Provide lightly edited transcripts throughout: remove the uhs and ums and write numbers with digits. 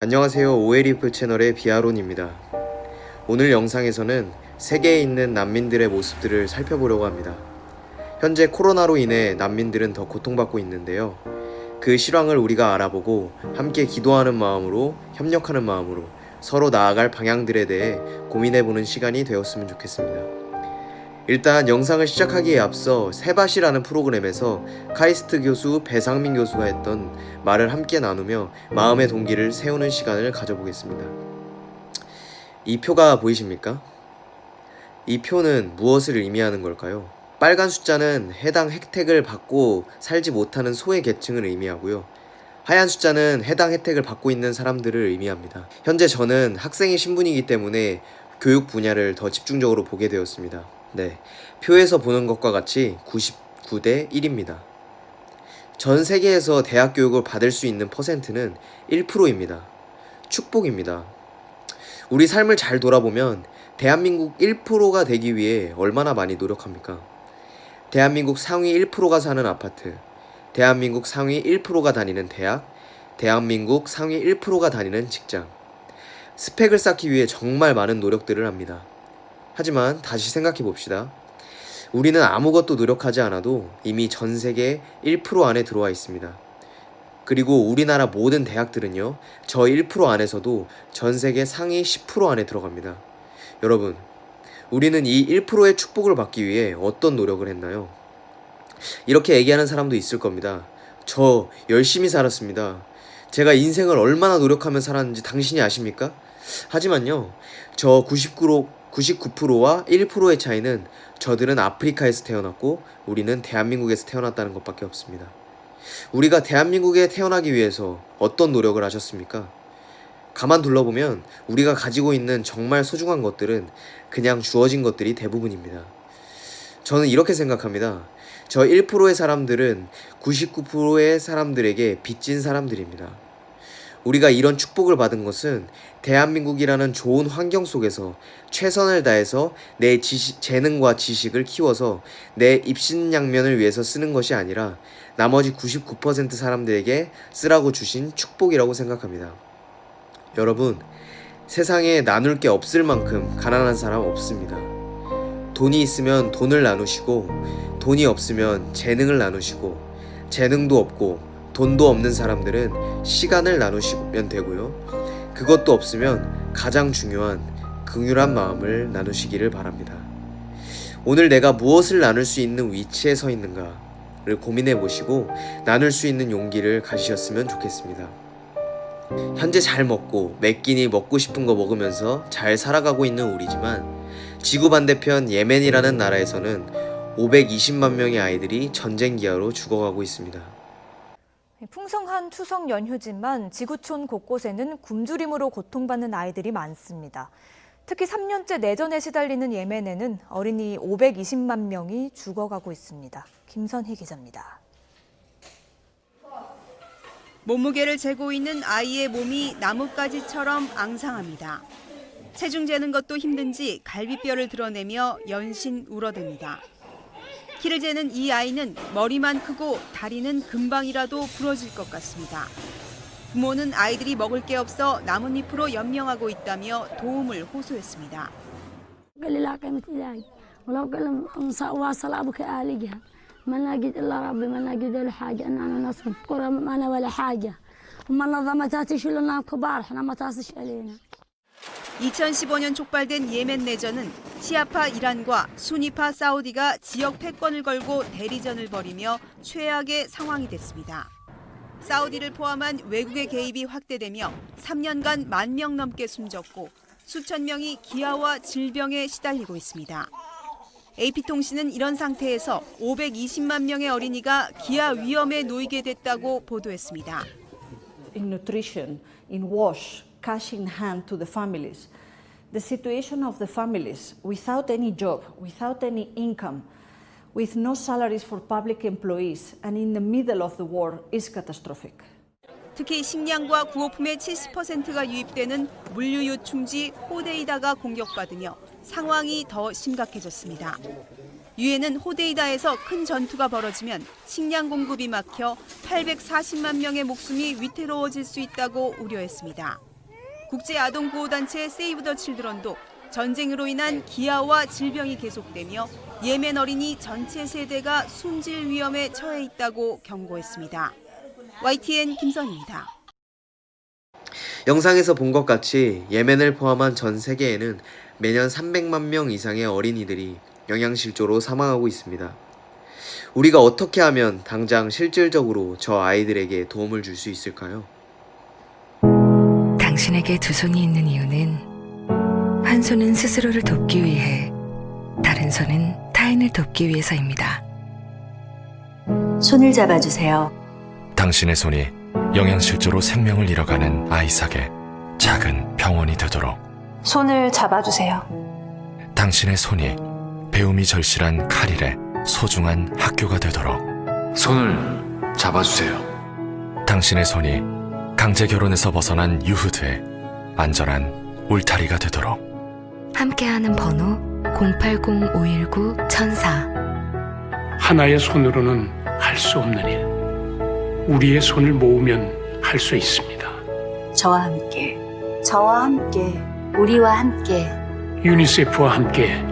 안녕하세요. OLEF 채널의 비아론입니다. 오늘 영상에서는 세계에 있는 난민들의 모습들을 살펴보려고 합니다. 현재 코로나로 인해 난민들은 더 고통받고 있는데요. 그 실황을 우리가 알아보고 함께 기도하는 마음으로, 협력하는 마음으로 서로 나아갈 방향들에 대해 고민해보는 시간이 되었으면 좋겠습니다. 일단 영상을 시작하기에 앞서 세밭이라는 프로그램에서 카이스트 교수 배상민 교수가 했던 말을 함께 나누며 마음의 동기를 세우는 시간을 가져보겠습니다. 이 표가 보이십니까? 이 표는 무엇을 의미하는 걸까요? 빨간 숫자는 해당 혜택을 받고 살지 못하는 소외 계층을 의미하고요. 하얀 숫자는 해당 혜택을 받고 있는 사람들을 의미합니다. 현재 저는 학생의 신분이기 때문에 교육 분야를 더 집중적으로 보게 되었습니다. 네, 표에서 보는 것과 같이 99대 1입니다. 전 세계에서 대학 교육을 받을 수 있는 퍼센트는 1%입니다. 축복입니다. 우리 삶을 잘 돌아보면 대한민국 1%가 되기 위해 얼마나 많이 노력합니까? 대한민국 상위 1%가 사는 아파트, 대한민국 상위 1%가 다니는 대학, 대한민국 상위 1%가 다니는 직장. 스펙을 쌓기 위해 정말 많은 노력들을 합니다. 하지만 다시 생각해 봅시다. 우리는 아무것도 노력하지 않아도 이미 전 세계 1% 안에 들어와 있습니다. 그리고 우리나라 모든 대학들은요, 저 1% 안에서도 전 세계 상위 10% 안에 들어갑니다. 여러분, 우리는 이 1%의 축복을 받기 위해 어떤 노력을 했나요? 이렇게 얘기하는 사람도 있을 겁니다. 저 열심히 살았습니다. 제가 인생을 얼마나 노력하며 살았는지 당신이 아십니까? 하지만요, 저 99%와 1%의 차이는 저들은 아프리카에서 태어났고 우리는 대한민국에서 태어났다는 것밖에 없습니다. 우리가 대한민국에 태어나기 위해서 어떤 노력을 하셨습니까? 가만 둘러보면 우리가 가지고 있는 정말 소중한 것들은 그냥 주어진 것들이 대부분입니다. 저는 이렇게 생각합니다. 저 1%의 사람들은 99%의 사람들에게 빚진 사람들입니다. 우리가 이런 축복을 받은 것은 대한민국이라는 좋은 환경 속에서 최선을 다해서 내 재능과 지식을 키워서 내 입신양면을 위해서 쓰는 것이 아니라 나머지 99% 사람들에게 쓰라고 주신 축복이라고 생각합니다. 여러분, 세상에 나눌 게 없을 만큼 가난한 사람 없습니다. 돈이 있으면 돈을 나누시고, 돈이 없으면 재능을 나누시고, 재능도 없고 돈도 없는 사람들은 시간을 나누시면 되고요. 그것도 없으면 가장 중요한 긍휼한 마음을 나누시기를 바랍니다. 오늘 내가 무엇을 나눌 수 있는 위치에 서 있는가를 고민해 보시고 나눌 수 있는 용기를 가지셨으면 좋겠습니다. 현재 잘 먹고 매 끼니 먹고 싶은 거 먹으면서 잘 살아가고 있는 우리지만 지구 반대편 예멘이라는 나라에서는 520만 명의 아이들이 전쟁 기아로 죽어가고 있습니다. 풍성한 추석 연휴지만 지구촌 곳곳에는 굶주림으로 고통받는 아이들이 많습니다. 특히 3년째 내전에 시달리는 예멘에는 어린이 520만 명이 죽어가고 있습니다. 김선희 기자입니다. 몸무게를 재고 있는 아이의 몸이 나뭇가지처럼 앙상합니다. 체중 재는 것도 힘든지 갈비뼈를 드러내며 연신 울어댑니다. 키를 재는 이 아이는 머리만 크고 다리는 금방이라도 부러질 것 같습니다. 부모는 아이들이 먹을 게 없어 나뭇잎으로 연명하고 있다며 도움을 호소했습니다. (2015년) 촉발된 예멘 내전은 시아파 이란과 수니파 사우디가 지역 패권을 걸고 대리전을 벌이며 최악의 상황이 됐습니다. 사우디를 포함한 외국의 개입이 확대되며 3년간 1만 명 넘게 숨졌고 수천 명이 기아와 질병에 시달리고 있습니다. AP통신은 이런 상태에서 520만 명의 어린이가 기아 위험에 놓이게 됐다고 보도했습니다. In nutrition, in wash, cash in hand to the families. The situation of the families without any job, without any income, with no salaries for public employees and in the middle of the war is catastrophic. 특히 식량과 구호품의 70%가 유입되는 물류 요충지 호데이다가 공격받으며 상황이 더 심각해졌습니다. 유엔은 호데이다에서 큰 전투가 벌어지면 식량 공급이 막혀 840만 명의 목숨이 위태로워질 수 있다고 우려했습니다. 국제아동보호단체 세이브 더 칠드런도 전쟁으로 인한 기아와 질병이 계속되며 예멘 어린이 전체 세대가 숨질 위험에 처해 있다고 경고했습니다. YTN 김선입니다. 영상에서 본 것 같이 예멘을 포함한 전 세계에는 매년 300만 명 이상의 어린이들이 영양실조로 사망하고 있습니다. 우리가 어떻게 하면 당장 실질적으로 저 아이들에게 도움을 줄 수 있을까요? 당신에게 두 손이 있는 이유는 한 손은 스스로를 돕기 위해, 다른 손은 타인을 돕기 위해서입니다. 손을 잡아주세요. 당신의 손이 영양실조로 생명을 잃어가는 아이삭의 작은 병원이 되도록. 손을 잡아주세요. 당신의 손이 배움이 절실한 카릴의 소중한 학교가 되도록. 손을 잡아주세요. 당신의 손이 강제 결혼에서 벗어난 유후드의 안전한 울타리가 되도록. 함께하는 번호 080-519-1004. 하나의 손으로는 할 수 없는 일, 우리의 손을 모으면 할 수 있습니다. 저와 함께, 저와 함께, 우리와 함께. 유니세프와 함께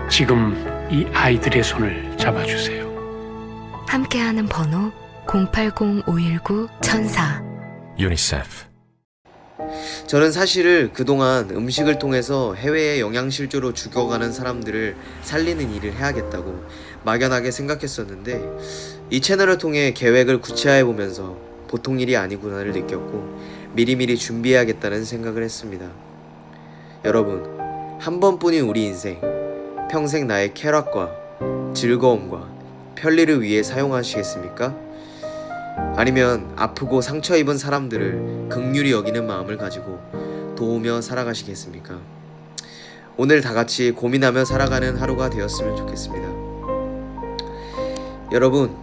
지금 이 아이들의 손을 잡아주세요. 함께하는 번호 080-519-1004. 유니세프. 저는 사실을 그동안 음식을 통해서 해외에 영양실조로 죽어가는 사람들을 살리는 일을 해야겠다고 막연하게 생각했었는데, 이 채널을 통해 계획을 구체화해보면서 보통 일이 아니구나를 느꼈고 미리미리 준비해야겠다는 생각을 했습니다. 여러분, 한 번뿐인 우리 인생, 평생 나의 쾌락과 즐거움과 편리를 위해 사용하시겠습니까? 아니면 아프고 상처 입은 사람들을 긍휼히 여기는 마음을 가지고 도우며 살아가시겠습니까? 오늘 다 같이 고민하며 살아가는 하루가 되었으면 좋겠습니다. 여러분,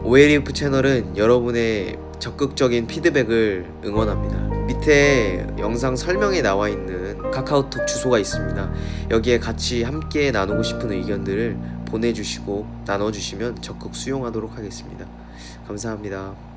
오해리프 채널은 여러분의 적극적인 피드백을 응원합니다. 밑에 영상 설명에 나와 있는 카카오톡 주소가 있습니다. 여기에 같이 함께 나누고 싶은 의견들을 보내주시고 나눠주시면 적극 수용하도록 하겠습니다. 감사합니다.